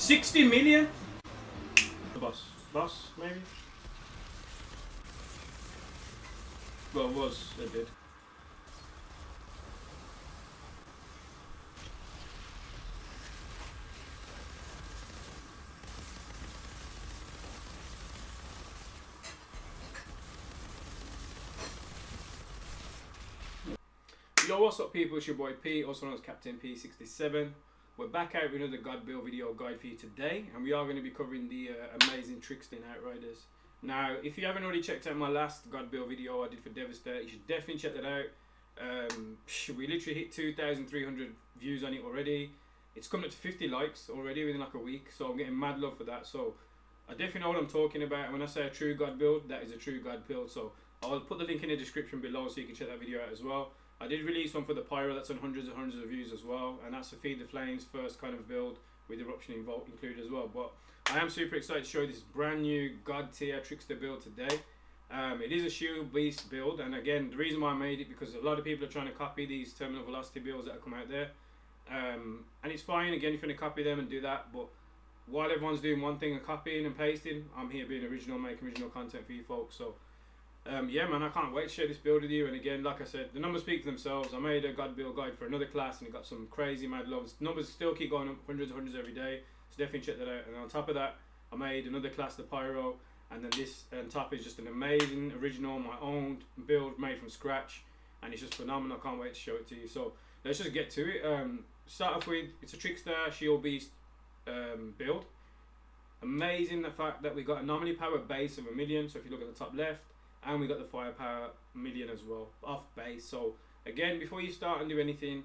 60 million? Boss, maybe? Well, it was, it did. Yo, what's up people, it's your boy P, also known as CAPTAINP67. We're back out with another God build video guide for you today, and we are going to be covering the amazing Trickster in Outriders. Now, if you haven't already checked out my last God build video I did for Devastator, you should definitely check that out. We literally hit 2,300 views on it already. It's coming up to 50 likes already within like a week, so I'm getting mad love for that. So I definitely know what I'm talking about, and when I say a true God build, that is a true God build. So I'll put the link in the description below so you can check that video out as well. I did release one for the Pyro that's on hundreds and hundreds of views as well, and that's the Feed the Flames first kind of build with Eruption included as well. But I am super excited to show you this brand new God tier Trickster build today. It is a shield beast build, and again the reason why I made it because a lot of people are trying to copy these terminal velocity builds that have come out there, and it's fine again if you want to copy them and do that, but while everyone's doing one thing and copying and pasting, I'm here being original, making original content for you folks. So yeah man, I can't wait to share this build with you. And again, like I said, the numbers speak for themselves. I made a God build guide for another class and it got some crazy mad loves. Numbers still keep going up, hundreds every day, so definitely check that out. And on top of that, I made another class, the Pyro, and then this on top is just an amazing original, my own build made from scratch, and it's just phenomenal. I can't wait to show it to you. So let's just get to it. Start off with, it's a Trickster Shield Beast build. Amazing the fact that we got anomaly power base of 1 million, so if you look at the top left, and we got the firepower 1 million as well off base. So again, before you start and do anything,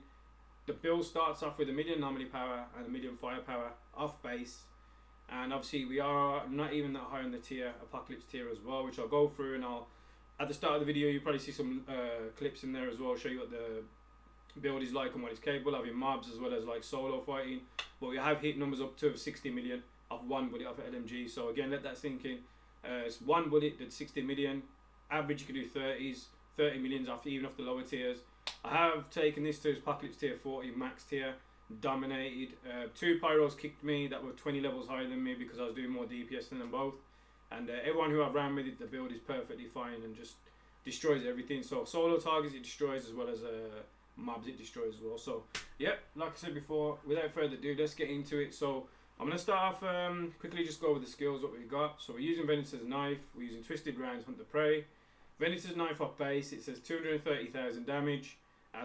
the build starts off with 1 million anomaly power and 1 million firepower off base, and obviously we are not even that high on the tier, Apocalypse tier as well, which I'll go through, and I'll at the start of the video you probably see some clips in there as well, show you what the build is like and what it's capable of in mobs as well as like solo fighting. But we have hit numbers up to 60 million off one bullet off LMG, so again let that sink in. It's one bullet did 60 million. Average you can do 30 millions off, even off the lower tiers. I have taken this to Apocalypse tier 40 max tier, dominated. 2 Pyros kicked me that were 20 levels higher than me because I was doing more DPS than them both, and everyone who I've ran with it, the build is perfectly fine and just destroys everything. So solo targets it destroys, as well as mobs it destroys as well. So yeah, like I said before, without further ado, let's get into it. So I'm going to start off quickly, just go over the skills, what we've got. So we're using Venator's Knife, we're using Twisted Rounds, Hunt the Prey. Venator's Knife off base, it says 230,000 damage.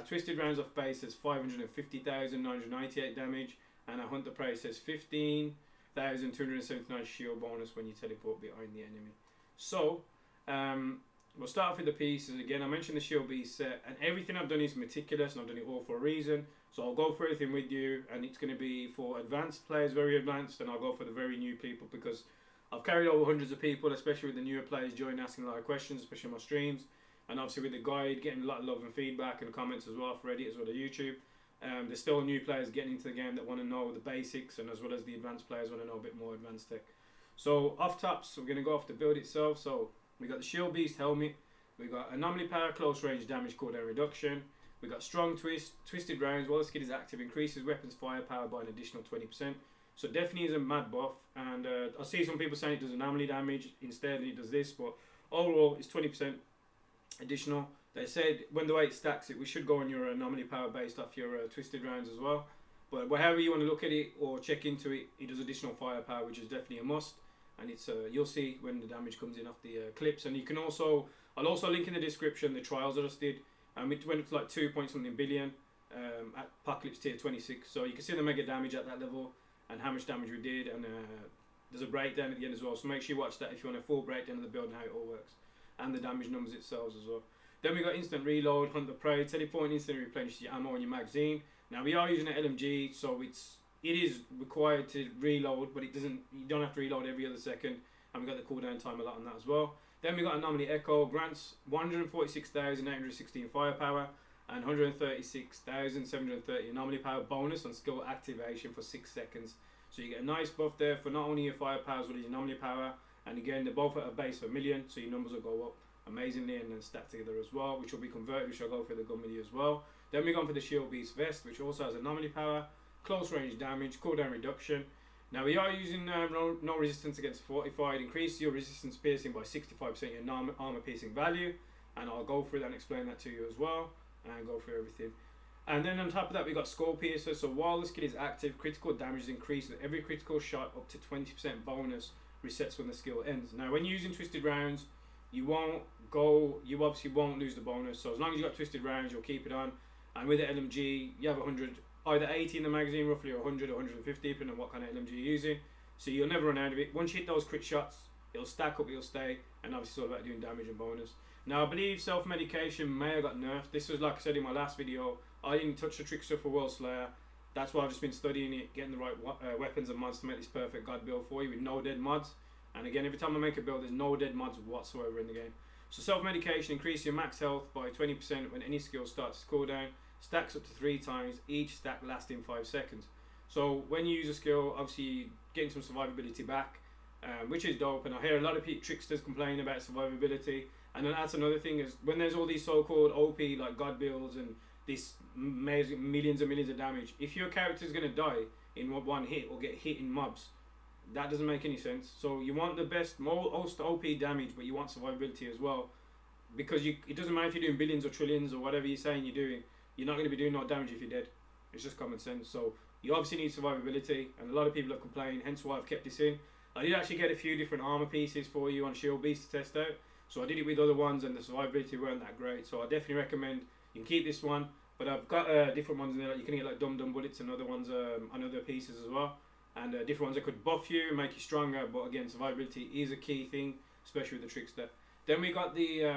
Twisted Rounds off base says 550,998 damage. And Hunt the Prey says 15,279 shield bonus when you teleport behind the enemy. So, we'll start off with the pieces. Again, I mentioned the Shield Beast set, and everything I've done is meticulous, and I've done it all for a reason. So I'll go through everything with you, and it's going to be for advanced players, very advanced, and I'll go for the very new people because I've carried over hundreds of people, especially with the newer players joining, asking a lot of questions, especially on my streams, and obviously with the guide, getting a lot of love and feedback and comments as well for Reddit as well as YouTube. There's still new players getting into the game that want to know the basics, and as well as the advanced players want to know a bit more advanced tech. So off tops, we're going to go off the build itself. So we got the Shield Beast helmet, we got anomaly power, close range damage, cooldown reduction. We got strong twisted rounds. While the skill is active, increases weapons firepower by an additional 20%. So definitely is a mad buff. And I see some people saying it does anomaly damage instead, and it does this. But overall, it's 20% additional. They said when the way it stacks it, we should go on your anomaly power based off your twisted rounds as well. But however you want to look at it or check into it, it does additional firepower, which is definitely a must. And it's you'll see when the damage comes in off the clips. And you can also, I'll also link in the description the trials that I just did. It went up to like 2 point something billion at Apocalypse tier 26. So you can see the mega damage at that level and how much damage we did. And there's a breakdown at the end as well. So make sure you watch that if you want a full breakdown of the build and how it all works. And the damage numbers itself as well. Then we got instant reload, Hunt the Prey, teleport instantly replenishes your ammo and your magazine. Now we are using an LMG, so it is required to reload, but you don't have to reload every other second. And we got the cooldown time a lot on that as well. Then we got Anomaly Echo, grants 146,816 firepower and 136,730 anomaly power bonus on skill activation for 6 seconds. So you get a nice buff there for not only your firepower as well as your anomaly power. And again, they're both at a base of 1 million, so your numbers will go up amazingly and then stack together as well, which will be converted, which I'll go for the gun video as well. Then we go on for the Shield Beast Vest, which also has anomaly power, close range damage, cooldown reduction. Now we are using no resistance against fortified. Increase your resistance piercing by 65% your armor piercing value, and I'll go through that and explain that to you as well, and go through everything. And then on top of that, we got skull piercer. So while the skill is active, critical damage is increased with every critical shot. Up to 20% bonus resets when the skill ends. Now when using twisted rounds, you obviously won't lose the bonus. So as long as you got twisted rounds, you'll keep it on. And with the LMG, you have 100, either 80 in the magazine roughly, or 100 or 150, depending on what kind of LMG you're using. So you'll never run out of it. Once you hit those crit shots, it'll stack up, it'll stay, and obviously it's all about doing damage and bonus. Now I believe self-medication may have got nerfed. This was, like I said in my last video, I didn't touch the Trickster for Worldslayer. That's why I've just been studying it, getting the right weapons and mods to make this perfect god build for you with no dead mods. And again, every time I make a build, there's no dead mods whatsoever in the game. So self-medication, increase your max health by 20% when any skill starts to cooldown. Stacks up to 3 times, each stack lasting 5 seconds. So when you use a skill, obviously getting some survivability back, which is dope. And I hear a lot of tricksters complain about survivability. And then that's another thing, is when there's all these so-called OP like god builds and this amazing millions and millions of damage, if your character is going to die in one hit or get hit in mobs, that doesn't make any sense. So you want the best, most OP damage, but you want survivability as well, because it doesn't matter if you're doing billions or trillions or whatever you're saying you're doing, you're not going to be doing no damage if you're dead. It's just common sense. So you obviously need survivability, and a lot of people have complained, hence why I've kept this in. I did actually get a few different armor pieces for you on Shield Beast to test out, so I did it with other ones and the survivability weren't that great, so I definitely recommend you can keep this one. But I've got different ones in there, like you can get like Dum Dum bullets and other ones on other pieces as well, and different ones that could buff you, make you stronger. But again, survivability is a key thing, especially with the Trickster. Then we got the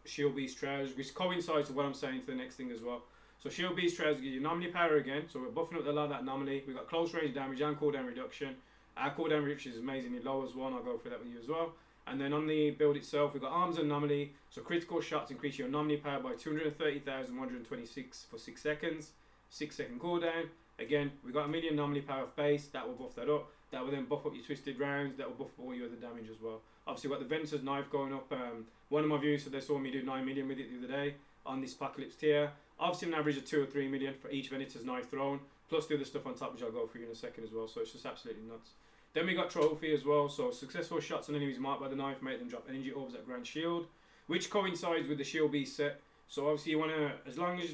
Shield Beast trousers, which coincides with what I'm saying to the next thing as well. So Shield Beast trousers give you anomaly power again, so we're buffing up a lot of that anomaly. We've got close range damage and cooldown reduction. Our cooldown reduction is amazingly low as well, and I'll go through that with you as well. And then on the build itself, we've got arms and anomaly, so critical shots increase your anomaly power by 230,126 for 6 seconds, 6-second cooldown. Again, we've got a million anomaly power of base, that will buff that up. That will then buff up your twisted rounds, that will buff up all your other damage as well. Obviously we've got the Venture's knife going up. One of my viewers said they saw me do 9 million with it the other day on this Apocalypse tier. Obviously an average of 2 or 3 million for each Venator's knife thrown, plus the other stuff on top, which I'll go through in a second as well, so it's just absolutely nuts. Then we got trophy as well, so successful shots on enemies marked by the knife make them drop energy orbs that grant shield, which coincides with the shield beast set. So obviously you want to, as long as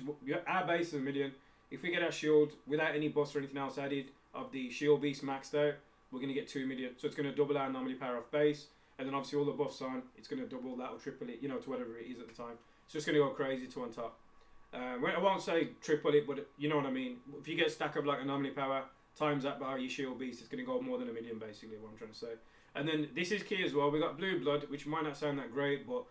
our base is a million, if we get our shield without any buffs or anything else added of the shield beast maxed out, we're going to get 2 million. So it's going to double our anomaly power off base, and then obviously all the buffs on, it's going to double that or triple it, you know, to whatever it is at the time. It's just going to go crazy to on top. I won't say triple it, but you know what I mean. If you get a stack of like anomaly power, times that by your shield beast, it's going to go more than 1 million basically, what I'm trying to say. And then this is key as well, we got blue blood, which might not sound that great, but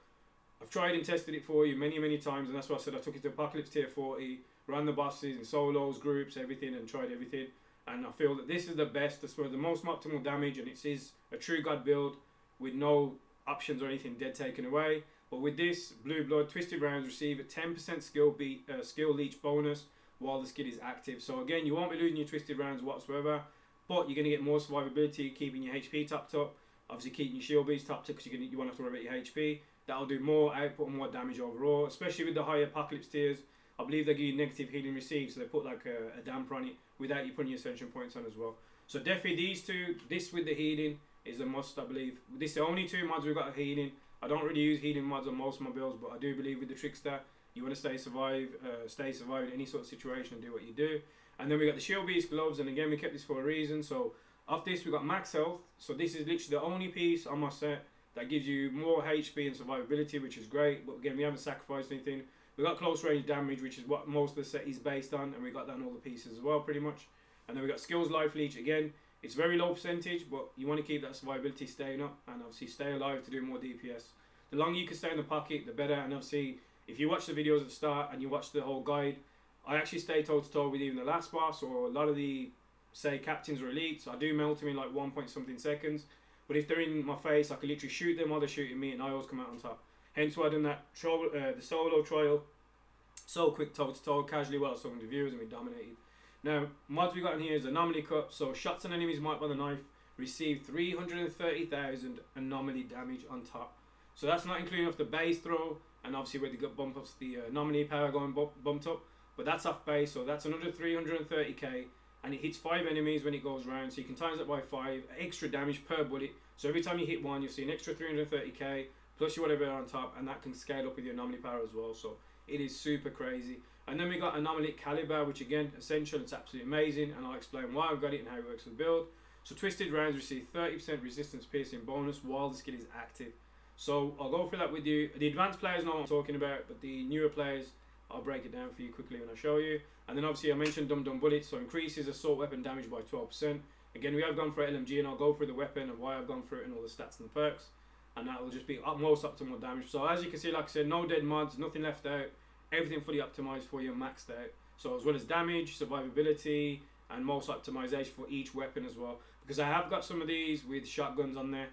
I've tried and tested it for you many times, and that's why I said I took it to Apocalypse tier 40, ran the bosses in solos, groups, everything, and tried everything, and I feel that this is the best, as for the most optimal damage, and it is a true god build with no options or anything dead taken away. But with this blue blood, twisted rounds receive a 10% skill leech bonus while the skill is active. So again, you won't be losing your twisted rounds whatsoever, but you're going to get more survivability, keeping your HP topped up, obviously keeping your shield beast topped up, because you won't have to worry about your HP. That'll do more output and more damage overall, especially with the higher Apocalypse tiers. I believe they give you negative healing received, so they put like a damper on it without you putting your ascension points on as well. So definitely these two, this with the healing is a must, I believe. This is the only 2 mods we've got of healing. I don't really use healing mods on most of my builds, but I do believe with the Trickster, you want to stay survive in any sort of situation and do what you do. And then we got the Shield Beast gloves, and again we kept this for a reason. So off this we got max health, so this is literally the only piece on my set that gives you more HP and survivability, which is great. But again, we haven't sacrificed anything. We got close range damage, which is what most of the set is based on, and we got that on all the pieces as well pretty much. And then we got skills life leech again. It's very low percentage, but you want to keep that survivability staying up, and obviously stay alive to do more DPS. The longer you can stay in the pocket, the better. And obviously, if you watch the videos at the start and you watch the whole guide, I actually stay toe to toe with even the last boss or a lot of the, say, captains or elites. I do melt them in like 1 point something seconds. But if they're in my face, I can literally shoot them while they're shooting me, and I always come out on top. Hence why I done that the solo trial so quick toe to toe, casually while I was talking to viewers, and we dominated. Now, mods we got in here is anomaly cut. So shots on enemies marked by the knife receive 330,000 anomaly damage on top. So that's not including off the base throw, and obviously where they got bump ups, the anomaly power going bumped up. But that's off base, so that's another 330k. and it hits 5 enemies when it goes round. So you can times that by 5, extra damage per bullet. So every time you hit one, you'll see an extra 330k plus your whatever on top, and that can scale up with your anomaly power as well. So it is super crazy. And then we got anomaly caliber, which again, essential. It's absolutely amazing, and I'll explain why I've got it and how it works with the build. So twisted rounds receive 30% resistance piercing bonus while the skill is active. So I'll go through that with you. The advanced players know what I'm talking about, but the newer players, I'll break it down for you quickly when I show you. And then obviously I mentioned Dum Dum Bullets, so increases assault weapon damage by 12%. Again, we have gone for LMG, and I'll go through the weapon and why I've gone through it and all the stats and the perks. And that will just be most optimal damage. So as you can see, like I said, no dead mods, nothing left out. Everything fully optimized for you and maxed out. So as well as damage, survivability, and most optimization for each weapon as well. Because I have got some of these with shotguns on there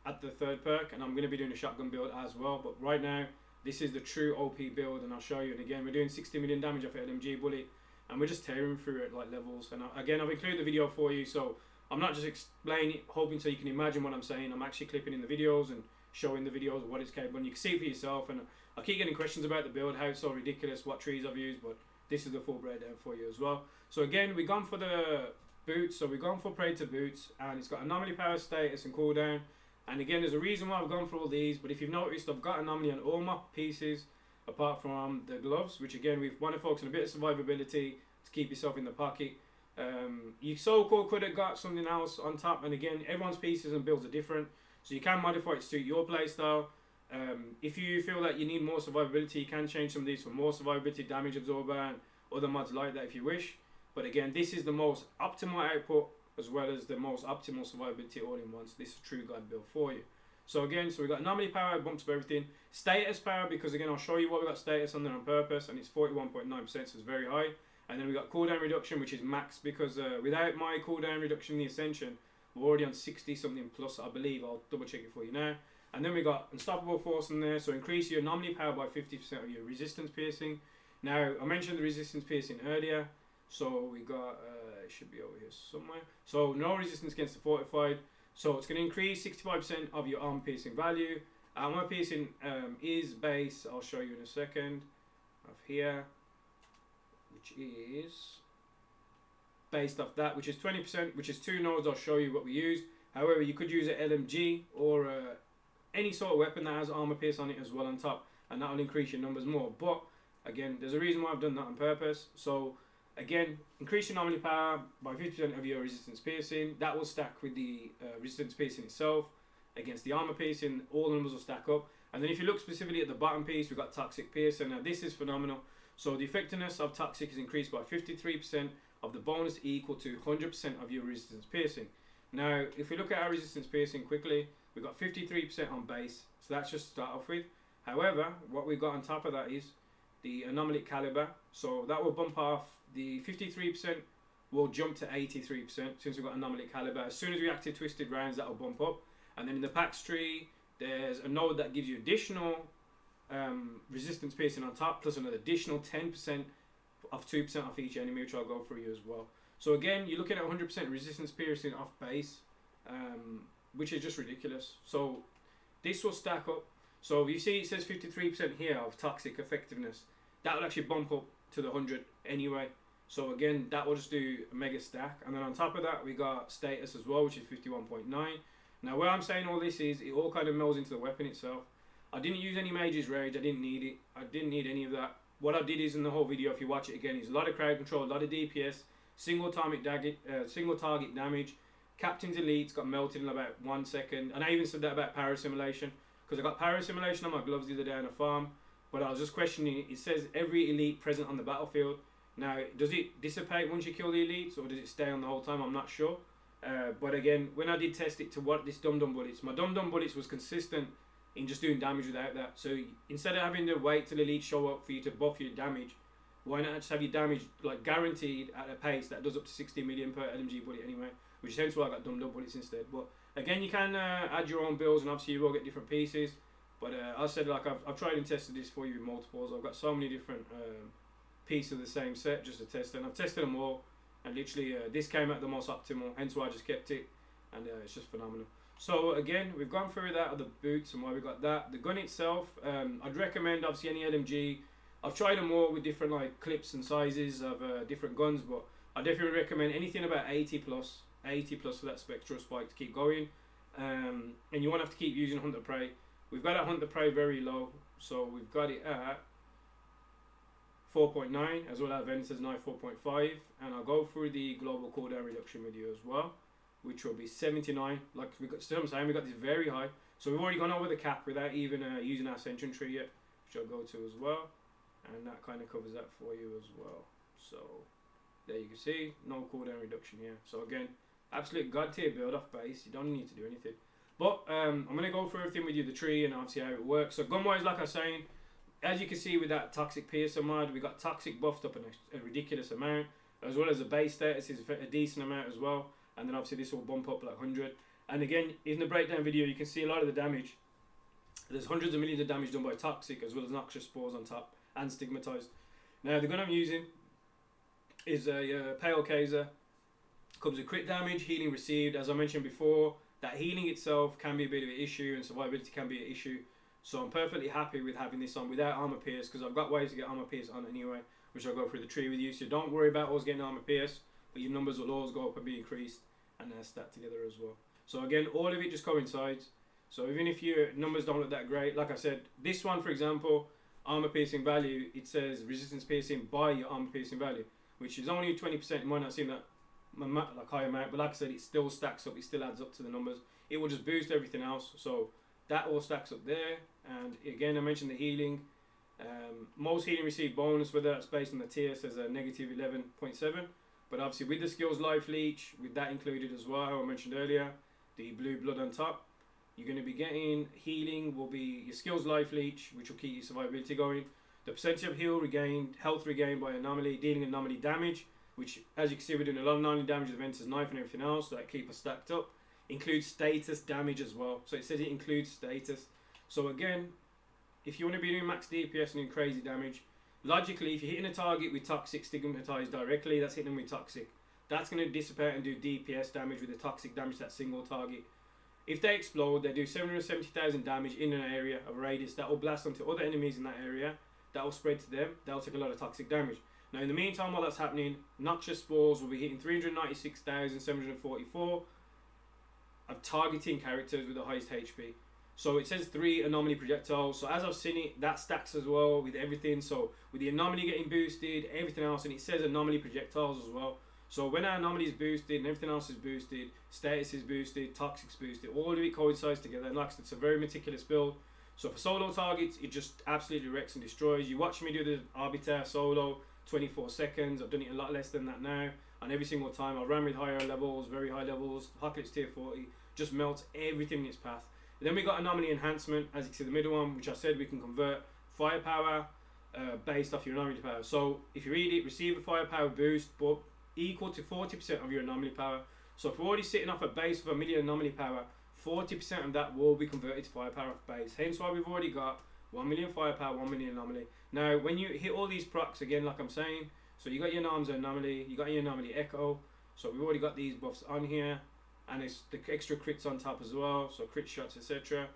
at the 3rd perk, and I'm going to be doing a shotgun build as well. But right now, this is the true OP build, and I'll show you. And again, we're doing 60 million damage off an LMG bullet, and we're just tearing through it like levels. And again, I've included the video for you, so I'm not just explaining it, hoping so you can imagine what I'm saying. I'm actually clipping in the videos and showing the videos of what it's capable, and you can see it for yourself. And I keep getting questions about the build, how it's so ridiculous, what trees I've used, but this is the full breakdown for you as well. So again, we've gone for the boots, so we've gone for Predator boots, and it's got anomaly power, status, and cooldown. And again, there's a reason why I've gone for all these, but if you've noticed, I've got anomaly on all my pieces apart from the gloves, which again, we want to focus on a bit of survivability to keep yourself in the pocket. You so-called could have got something else on top, and again, everyone's pieces and builds are different, so you can modify it to suit your playstyle. If you feel that you need more survivability, you can change some of these for more survivability, damage absorber, and other mods like that if you wish. But again, this is the most optimal output as well as the most optimal survivability all in one. So this is a true guide build for you. So again, so we've got anomaly power, bumps up everything. Status power, because again, I'll show you what we got status on there on purpose, and it's 41.9%, so it's very high. And then we got cooldown reduction, which is max, because without my cooldown reduction in the Ascension, we're already on 60 something plus, I believe. I'll double check it for you now. And then we got unstoppable force in there, so increase your anomaly power by 50% of your resistance piercing. Now, I mentioned the resistance piercing earlier, so we got, it should be over here somewhere. So no resistance against the fortified, so it's going to increase 65% of your arm piercing value. My piercing is base, I'll show you in a second, of here, which is based off that, which is 20%, which is 2 nodes. I'll show you what we use. However, you could use an LMG or any sort of weapon that has armor pierce on it as well on top, and that will increase your numbers more. But again, there's a reason why I've done that on purpose. So again, increase your anomaly power by 50% of your resistance piercing. That will stack with the resistance piercing itself against the armor piercing. All the numbers will stack up. And then if you look specifically at the bottom piece, we've got toxic piercing. Now this is phenomenal. So the effectiveness of toxic is increased by 53% of the bonus equal to 100% of your resistance piercing. Now, if we look at our resistance piercing quickly, we've got 53% on base. So that's just to start off with. However, what we've got on top of that is the anomaly caliber. So that will bump off the 53%, will jump to 83% since we've got anomaly caliber. As soon as we activate twisted rounds, that will bump up. And then in the packs tree, there's a node that gives you additional resistance piercing on top, plus an additional 10% of 2% off each enemy, which I'll go through you as well. So again, you're looking at 100% resistance piercing off base, which is just ridiculous. So this will stack up. So you see it says 53% here of toxic effectiveness. That will actually bump up to the 100 anyway. So again, that will just do a mega stack. And then on top of that, we got status as well, which is 51.9. Now where I'm saying all this is, it all kind of melds into the weapon itself. I didn't use any Mage's Rage, I didn't need it. I didn't need any of that. What I did is in the whole video, if you watch it again, is a lot of crowd control, a lot of DPS, single target damage. Captain's Elite's got melted in about 1 second. And I even said that about power simulation, because I got power simulation on my gloves the other day on a farm. But I was just questioning, it says every elite present on the battlefield. Now, does it dissipate once you kill the elites, or does it stay on the whole time? I'm not sure. But again, when I did test it to what this Dum Dum Bullets, my Dum Dum Bullets was consistent in just doing damage without that. So instead of having to wait till elites show up for you to buff your damage, why not just have your damage like guaranteed at a pace that does up to 60 million per LMG bullet anyway, which is hence why I got Dum Dum Bullets instead. But again, you can add your own builds, and obviously you will get different pieces. But I said, like, I've tried and tested this for you in multiples. I've got so many different pieces of the same set just to test it, and I've tested them all, and literally this came out the most optimal, hence why I just kept it, and it's just phenomenal. So again, we've gone through that of the boots and why we got that. The gun itself, I'd recommend obviously any LMG. I've tried them all with different like clips and sizes of different guns, but I definitely recommend anything about 80 plus for that spectral spike to keep going. And you won't have to keep using Hunt the Prey. We've got our Hunt the Prey very low, so we've got it at 4.9, as well as Venice's knife 4.5, and I'll go through the global cooldown reduction with you as well, which will be 79. Like we got, still I'm saying, we got this very high, so we've already gone over the cap without even using our Ascension tree yet, which I'll go to as well, and that kind of covers that for you as well. So there you can see no cooldown reduction here. So again, absolute god tier build off base. You don't need to do anything. But I'm gonna go through everything with you, the tree and obviously how it works. So gun wise, like I was saying, as you can see with that toxic piercer mod, we got toxic buffed up in a ridiculous amount, as well as the base status is a decent amount as well. And then obviously this will bump up like 100. And again, in the breakdown video, you can see a lot of the damage. There's hundreds of millions of damage done by toxic, as well as noxious spores on top and stigmatized. Now the gun I'm using is a Pale Kaiser. Comes with crit damage, healing received. As I mentioned before, that healing itself can be a bit of an issue, and survivability can be an issue. So I'm perfectly happy with having this on without armor pierce, because I've got ways to get armor pierce on anyway, which I'll go through the tree with you. So don't worry about always getting armor pierce, but your numbers will always go up and be increased, and they're stacked together as well. So again, all of it just coincides. So even if your numbers don't look that great, like I said, this one for example, armor piercing value, it says resistance piercing by your armor piercing value, which is only 20%. It might not seem that like high amount, but like I said, it still stacks up, it still adds up to the numbers. It will just boost everything else, so that all stacks up there. And again, I mentioned the healing. Most healing received bonus, whether that's based on the tier, says a negative 11.7, but obviously with the skills life leech, with that included as well, I mentioned earlier, the blue blood on top, you're going to be getting healing will be your skills life leech, which will keep your survivability going. The percentage of heal regained, health regained by anomaly, dealing anomaly damage, which as you can see we're doing a lot of anomaly damage with Ventus knife and everything else, so that keep us stacked up. Includes status damage as well, so it says it includes status. So again, if you want to be doing max DPS and doing crazy damage, logically if you're hitting a target with toxic stigmatized directly, that's hitting them with toxic, that's going to dissipate and do DPS damage with the toxic damage to that single target. If they explode, they do 770,000 damage in an area of radius that will blast onto other enemies in that area, that will spread to them, they'll take a lot of toxic damage. Now in the meantime, while that's happening, noxious spores will be hitting 396,744 of targeting characters with the highest HP. So it says 3 anomaly projectiles, so as I've seen it, that stacks as well with everything. So with the anomaly getting boosted, everything else, and it says anomaly projectiles as well. So when our anomaly is boosted and everything else is boosted, status is boosted, toxic's boosted, all of it coincides together. And like I said, it's a very meticulous build. So for solo targets, it just absolutely wrecks and destroys. You watch me do the Arbiter solo, 24 seconds. I've done it a lot less than that now. And every single time I ran with higher levels, very high levels, Hocklet's tier 40, just melts everything in its path. And then we got anomaly enhancement, as you can see the middle one, which I said we can convert firepower based off your anomaly power. So if you read it, receive a firepower boost, but equal to 40% of your anomaly power. So if we're already sitting off a base of 1 million anomaly power, 40% of that will be converted to firepower off base. Hence why we've already got 1 million firepower, 1 million anomaly. Now when you hit all these procs, again like I'm saying, so you got your Nam's anomaly, you got your anomaly echo, so we've already got these buffs on here, and it's the extra crits on top as well, so crit shots, etc.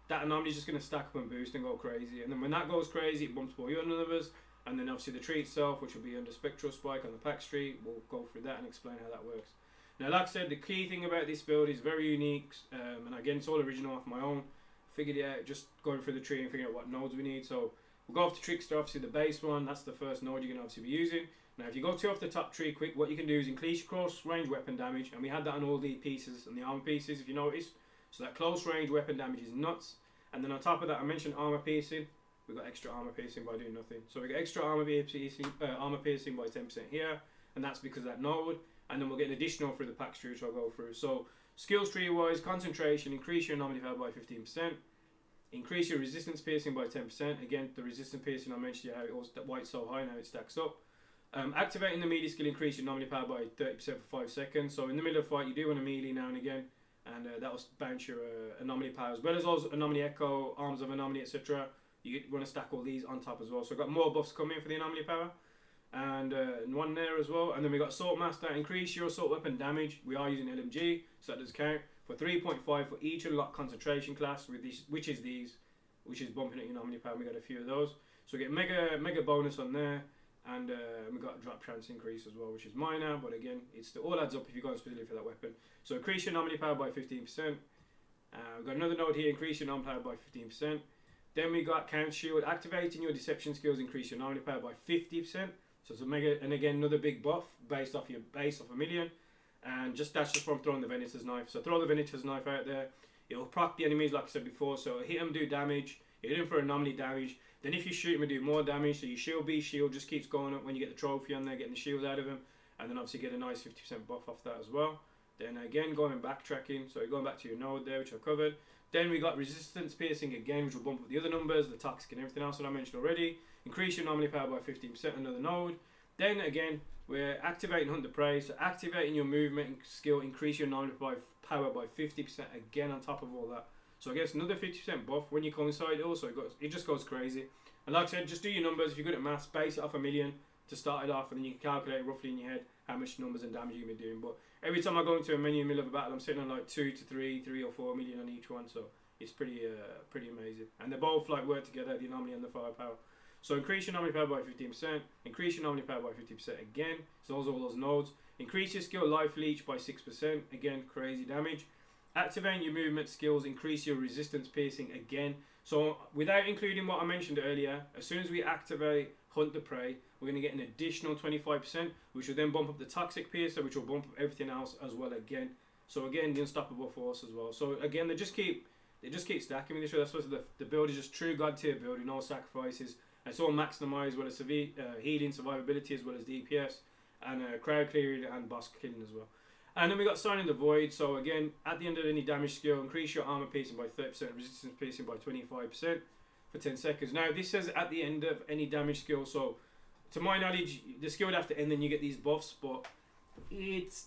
That anomaly is just going to stack up and boost and go crazy, and then when that goes crazy, it bumps all your numbers, and then obviously the tree itself, which will be under spectral spike on the pack street, we'll go through that and explain how that works. Now like I said, the key thing about this build is very unique, and again it's all original off my own, figured it out just going through the tree and figuring out what nodes we need. So we'll go off to Trickster, obviously the base one, that's the first node you're going to obviously be using. Now if you go to off the top tree quick, what you can do is increase your close range weapon damage, and we had that on all the pieces and the armor pieces if you notice. So that close range weapon damage is nuts, and then on top of that I mentioned armor piercing. We got extra armor piercing by doing nothing. So we got extra armor piercing by 10% here, and that's because of that node. And then we'll get an additional through the pack tree, which I'll go through. So skills tree wise, concentration, increase your anomaly power by 15%. Increase your resistance piercing by 10%. Again, the resistance piercing I mentioned how it was why it's so high now it stacks up. Activating the melee skill, increase your anomaly power by 30% for 5 seconds. So in the middle of a fight, you do want to melee now and again, and that will bounce your anomaly power as well as those anomaly echo, arms of anomaly, etc. You want to stack all these on top as well. So we've got more buffs coming for the anomaly power, and one there as well. And then we got assault master, increase your assault weapon damage. We are using LMG, so that does count for 3.5 for each unlocked concentration class with this, which is bumping at your anomaly power. We got a few of those, so we get mega bonus on there. And we got a drop chance increase as well, which is minor, but again, it all adds up if you go specifically for that weapon. So increase your anomaly power by 15%. We've got another node here, increase your anomaly power by 15%. Then we got count shield, activating your deception skills, increase your anomaly power by 50%. So it's a mega, and again, another big buff based off your base of 1,000,000. And that's just from throwing the Venator's Knife. So throw the Venator's Knife out there. It'll proc the enemies, like I said before. So hit them, do damage. Hit them for anomaly damage. Then if you shoot them, do more damage. So your shield just keeps going up when you get the trophy on there, getting the shields out of them. And then obviously get a nice 50% buff off that as well. Then again, going backtracking. So you're going back to your node there, which I've covered. Then we got resistance piercing again, which will bump up the other numbers, the toxic and everything else that I mentioned already. Increase your anomaly power by 15%, another node. Then again, we're activating Hunt the Prey. So activating your movement skill, increase your anomaly power by 50% again on top of all that. So I guess another 50% buff when you coincide. Also, it just goes crazy. And like I said, just do your numbers. If you're good at maths, base it off 1,000,000 to start it off, and then you can calculate roughly in your head how much numbers and damage you're going to be doing. But every time I go into a menu in the middle of a battle, I'm sitting on like 2 to 3, 3 or 4 million on each one. So it's pretty amazing. And they both like work together, the anomaly and the firepower. So increase your anomaly power by 15%. Increase your anomaly power by 50% again. So those are all those nodes. Increase your skill life leech by 6%. Again, crazy damage. Activating your movement skills, increase your resistance piercing again. So without including what I mentioned earlier, as soon as we activate Hunt the Prey, we're going to get an additional 25%, which will then bump up the toxic piercer, which will bump up everything else as well again. So again, the unstoppable force as well. So again, they just keep stacking with each other. That's supposed to the build is just true god tier build with no sacrifices. And it's all maximized, as well as healing, survivability, as well as DPS, and crowd clearing and boss killing as well. And then we got Sign in the Void. So again, at the end of any damage skill, increase your armor piercing by 30%, resistance piercing by 25% for 10 seconds. Now this says at the end of any damage skill. So to my knowledge, the skill would have to end, then you get these buffs. But it's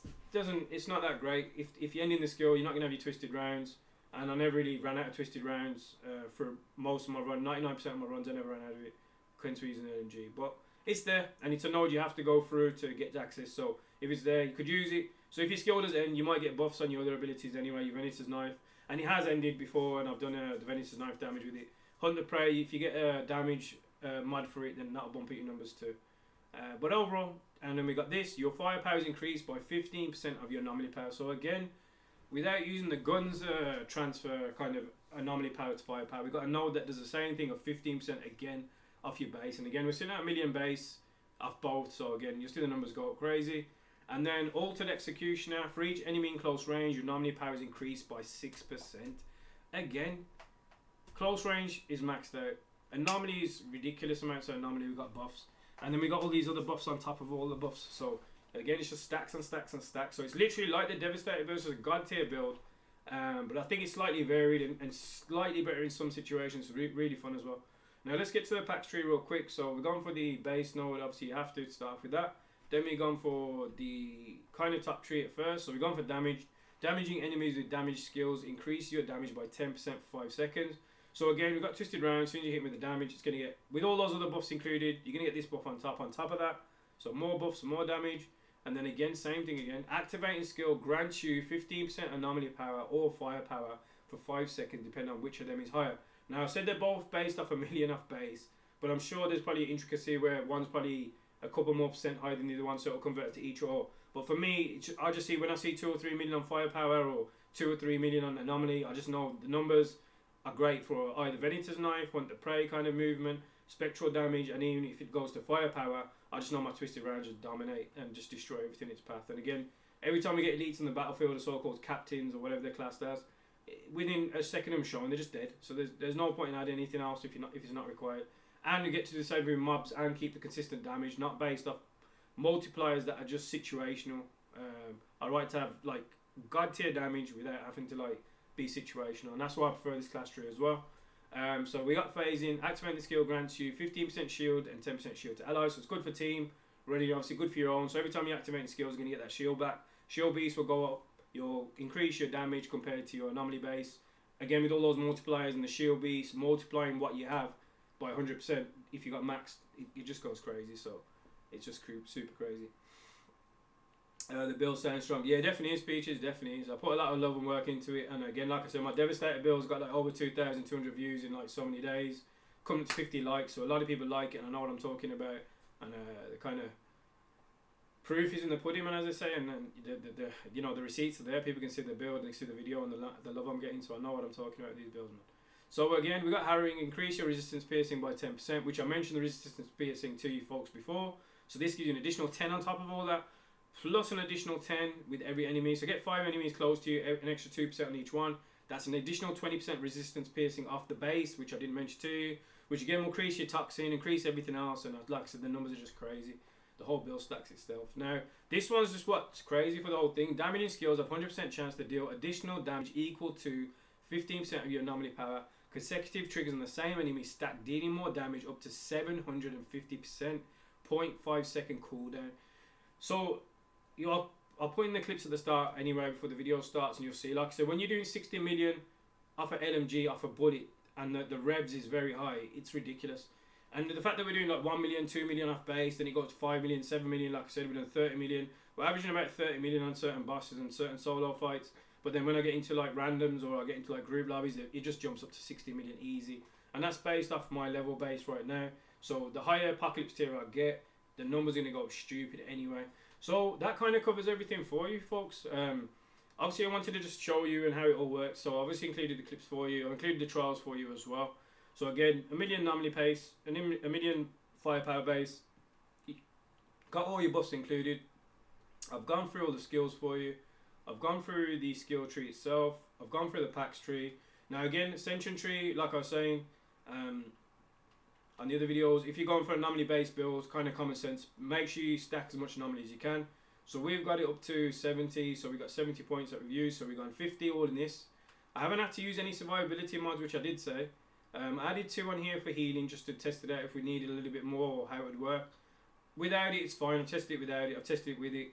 not that great. If you end in the skill, you're not gonna have your twisted rounds. And I never really ran out of twisted rounds for most of my run. 99% of my runs, I never ran out of it. Couldn't using LMG, but it's there, and it's a node you have to go through to get access. So if it's there, you could use it. So if your skill does end, you might get buffs on your other abilities anyway. Your Venator's Knife, and it has ended before, and I've done the Venator's Knife damage with it. Hunt the Prey, if you get a damage mod for it, then that'll bump up your numbers too. But overall, and then we got this. Your firepower is increased by 15% of your anomaly power. So again, without using the guns transfer kind of anomaly power to firepower, we got a node that does the same thing of 15% again off your base. And again, we're sitting at 1,000,000 base off both. So again, you'll see the numbers go up crazy. And then Altered Executioner, for each enemy in close range, your anomaly power is increased by 6%. Again, close range is maxed out. Anomaly is ridiculous amounts of anomaly. We've got buffs. And then we got all these other buffs on top of all the buffs. So again, it's just stacks and stacks and stacks. So it's literally like the Devastator versus a god tier build. But I think it's slightly varied and slightly better in some situations. Really fun as well. Now let's get to the patch tree real quick. So we're going for the base node. Obviously you have to start off with that. Then we're going for the kind of top tree at first. So we're going for damage. Damaging enemies with damage skills. Increase your damage by 10% for 5 seconds. So again, we've got twisted round. As soon as you hit with the damage, it's going to get, with all those other buffs included, you're going to get this buff on top of that. So more buffs, more damage. And then again, same thing again. Activating skill grants you 15% anomaly power or firepower for 5 seconds, depending on which of them is higher. Now, I said they're both based off 1,000,000 off base, but I'm sure there's probably intricacy where one's probably a couple more % higher than the other one, so it'll convert to each or. But for me, I just see when I see 2 or 3 million on firepower or 2 or 3 million on anomaly, I just know the numbers are great for either Venator's Knife, Hunt the Prey kind of movement, spectral damage, and even if it goes to firepower, I just know my twisted round just dominate and just destroy everything in its path. And again, every time we get elites on the battlefield, the so-called captains or whatever they're classed as, within a second of them showing, they're just dead. So there's no point in adding anything else if it's not required. And you get to disable mobs and keep the consistent damage, not based off multipliers that are just situational. I like to have like god tier damage without having to like be situational, and that's why I prefer this class tree as well. So we got phasing. Activating the skill grants you 15% shield and 10% shield to allies, so it's good for team. Really, obviously good for your own. So every time you activate skills, you're gonna get that shield back. Shield beast will go up. You'll increase your damage compared to your anomaly base. Again, with all those multipliers and the shield beast multiplying what you have by 100%. If you got maxed, it just goes crazy. So it's just super crazy. The build sounds strong. Yeah, definitely is, Peaches, definitely is. I put a lot of love and work into it, and again, like I said, my Devastator build's got like over 2,200 views in like so many days, coming to 50 likes, so a lot of people like it, and I know what I'm talking about. and the kind of proof is in the pudding, man, as I say, and the you know, the receipts are there. People can see the build, they see the video, and the love I'm getting, so I know what I'm talking about with these builds, man. So again, we got harrowing, increase your resistance piercing by 10%, which I mentioned the resistance piercing to you folks before. So this gives you an additional 10 on top of all that, plus an additional 10 with every enemy. So get 5 enemies close to you, an extra 2% on each one. That's an additional 20% resistance piercing off the base, which I didn't mention to you, which again will increase your toxin, increase everything else, and like I said, the numbers are just crazy. The whole build stacks itself. Now, this one's just what's crazy for the whole thing. Damaging skills have 100% chance to deal additional damage equal to 15% of your anomaly power. Consecutive triggers on the same enemy stack, dealing more damage up to 750%. 0.5 second cooldown. So, I'll put in the clips at the start anyway before the video starts, and you'll see. Like I said, when you're doing 60 million off an LMG, off a bullet, and the revs is very high, it's ridiculous. And the fact that we're doing like 1 million, 2 million off base, then it goes to 5 million, 7 million, like I said, we're doing 30 million. We're averaging about 30 million on certain bosses and certain solo fights. But then when I get into like randoms or I get into like group lobbies, it just jumps up to 60 million easy. And that's based off my level base right now. So the higher Apocalypse tier I get, the number's going to go stupid anyway. So that kind of covers everything for you folks. Obviously I wanted to just show you and how it all works. So I obviously included the clips for you. I included the trials for you as well. So again, 1 million anomaly pace, a million firepower base. Got all your buffs included. I've gone through all the skills for you. I've gone through the skill tree itself. I've gone through the packs tree. Now again, Ascension tree, like I was saying on the other videos, if you're going for anomaly based builds, kind of common sense, make sure you stack as much anomaly as you can. So we've got it up to 70, so we've got 70 points that we've used, so we've gone 50 all in this. I haven't had to use any survivability mods, which I did say. I added 2 on here for healing just to test it out if we needed a little bit more or how it would work. Without it, it's fine. I've tested it without it. I've tested it with it.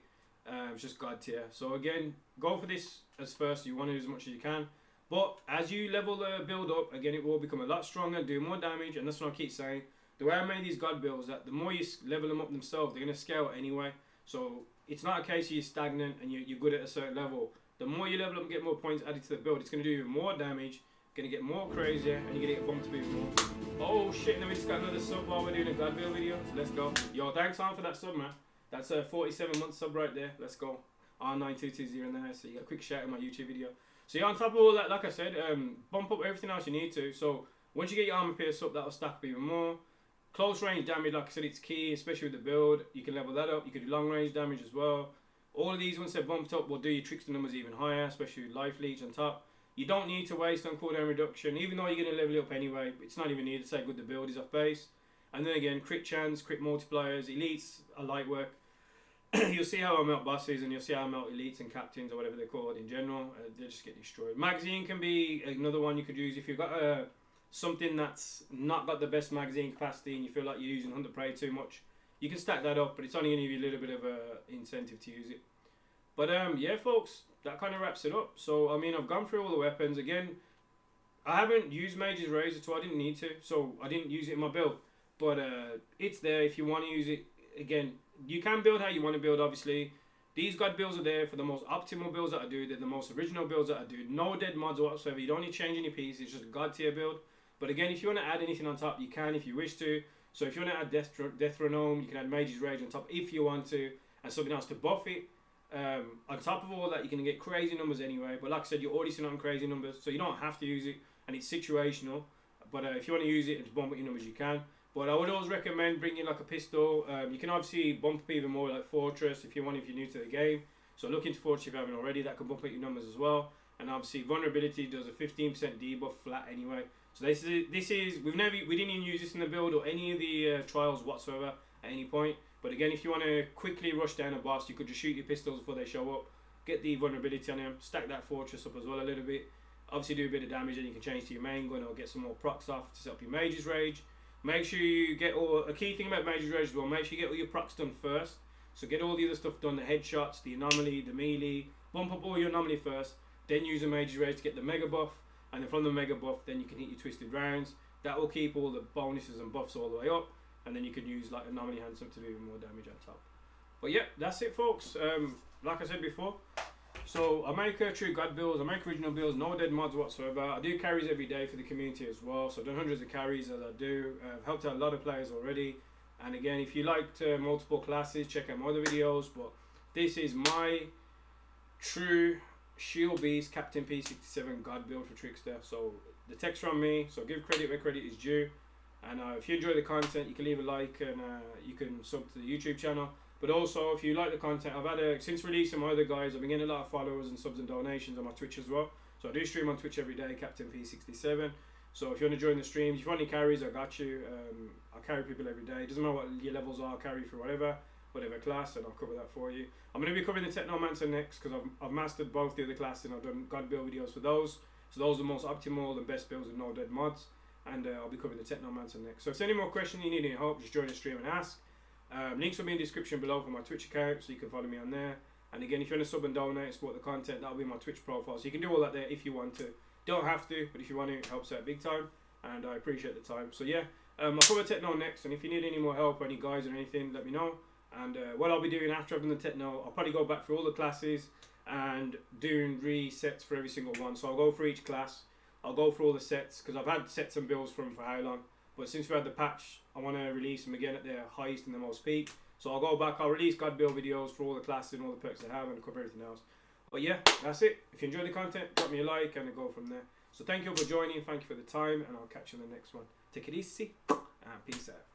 It's just God tier. So again, go for this as first. You want to do as much as you can. But as you level the build up, again, it will become a lot stronger, do more damage. And that's what I keep saying. The way I made these God builds, that the more you level them up themselves, they're going to scale anyway. So it's not a case of you're stagnant and you're good at a certain level. The more you level up and get more points added to the build, it's going to do even more damage. Gonna get more crazier, and you're gonna get bumped even more. Oh shit, and then we just got another sub while we're doing a God build video. So let's go. Yo, thanks on for that sub, man. That's a 47-month sub right there. Let's go. R9220 in there, so you got a quick shout in my YouTube video. So yeah, on top of all that, like I said, bump up everything else you need to. So once you get your armor pierce up, that'll stack up even more. Close range damage, like I said, it's key, especially with the build. You can level that up. You can do long range damage as well. All of these, once they're bumped up, will do your trickster numbers even higher, especially with life leech on top. You don't need to waste on cooldown reduction, even though you're going to level it up anyway. It's not even needed. Say good the build is off base. And then again, crit chance, crit multipliers, elites are light work. You'll see how I melt bosses, and you'll see how I melt elites and captains, or whatever they're called in general. They just get destroyed. Magazine can be another one you could use if you've got something that's not got the best magazine capacity and you feel like you're using Hunter Prey too much. You can stack that up, but it's only going to give you a little bit of an incentive to use it. But yeah, folks, that kind of wraps it up. So, I mean, I've gone through all the weapons. Again, I haven't used Mage's Razor, so I didn't need to. So, I didn't use it in my build. But it's there if you want to use it. Again, you can build how you want to build, obviously. These God builds are there for the most optimal builds that I do. They're the most original builds that I do. No dead mods whatsoever. You don't need to change any pieces. It's just a God tier build. But again, if you want to add anything on top, you can if you wish to. So, if you want to add Deathronome, you can add Mage's Rage on top if you want to. And something else to buff it. On top of all that, you're going to get crazy numbers anyway, but like I said, you're already sitting on crazy numbers, so you don't have to use it, and it's situational. But if you want to use it and bump up your numbers, you can. But I would always recommend bringing like a pistol. You can obviously bump up even more, like Fortress if you're new to the game. So look into Fortress if you haven't already. That can bump up your numbers as well. And obviously Vulnerability does a 15% debuff flat anyway. So this is we didn't even use this in the build or any of the trials whatsoever at any point. But again, if you want to quickly rush down a boss, you could just shoot your pistols before they show up, get the vulnerability on them, stack that Fortress up as well a little bit, obviously do a bit of damage, and you can change to your main gun or get some more procs off to set up your Mage's Rage. Make sure you get a key thing about Mage's Rage as well, make sure you get all your procs done first. So get all the other stuff done, the headshots, the anomaly, the melee, bump up all your anomaly first, then use a Mage's Rage to get the mega buff, and then from the mega buff, then you can hit your twisted rounds. That will keep all the bonuses and buffs all the way up. And then you can use like anomaly handsome to do even more damage on top. But yeah, that's it, folks. Like I said before, so I make true God builds, I make original builds, no dead mods whatsoever. I do carries every day for the community as well. So I've done hundreds of carries as I do. I've helped out a lot of players already. And again, if you liked multiple classes, check out my other videos. But this is my true Shield Beast Captain P67 God build for Trickster. So the text from me, so give credit where credit is due. And if you enjoy the content, you can leave a like, and you can sub to the YouTube channel. But also, if you like the content, I've had since releasing my other guys, I've been getting a lot of followers and subs and donations on my Twitch as well. So I do stream on Twitch every day, Captain P67. So if you want to join the streams, if you want any carries, I got you. I carry people every day. It doesn't matter what your levels are, I'll carry for whatever class, and I'll cover that for you. I'm going to be covering the Technomancer next, because I've mastered both the other classes, and I've done God build videos for those. So those are the most optimal and best builds with no dead mods. And I'll be covering the Technomancer next. So if there's any more questions you need any help, just join the stream and ask. Links will be in the description below for my Twitch account, so you can follow me on there. And again, if you want to sub and donate and support the content, that'll be my Twitch profile. So you can do all that there if you want to. Don't have to, but if you want to, it helps out big time. And I appreciate the time. So yeah, I'll cover Techno next. And if you need any more help or any guys or anything, let me know. And what I'll be doing after I've done the Techno, I'll probably go back through all the classes and doing resets for every single one. So I'll go for each class. I'll go through all the sets, because I've had sets and builds from for how long. But since we had the patch, I want to release them again at their highest and the most peak. So I'll go back, I'll release God build videos for all the classes and all the perks they have, and cover everything else. But yeah, that's it. If you enjoy the content, drop me a like and go from there. So thank you for joining, thank you for the time, and I'll catch you in the next one. Take it easy, and peace out.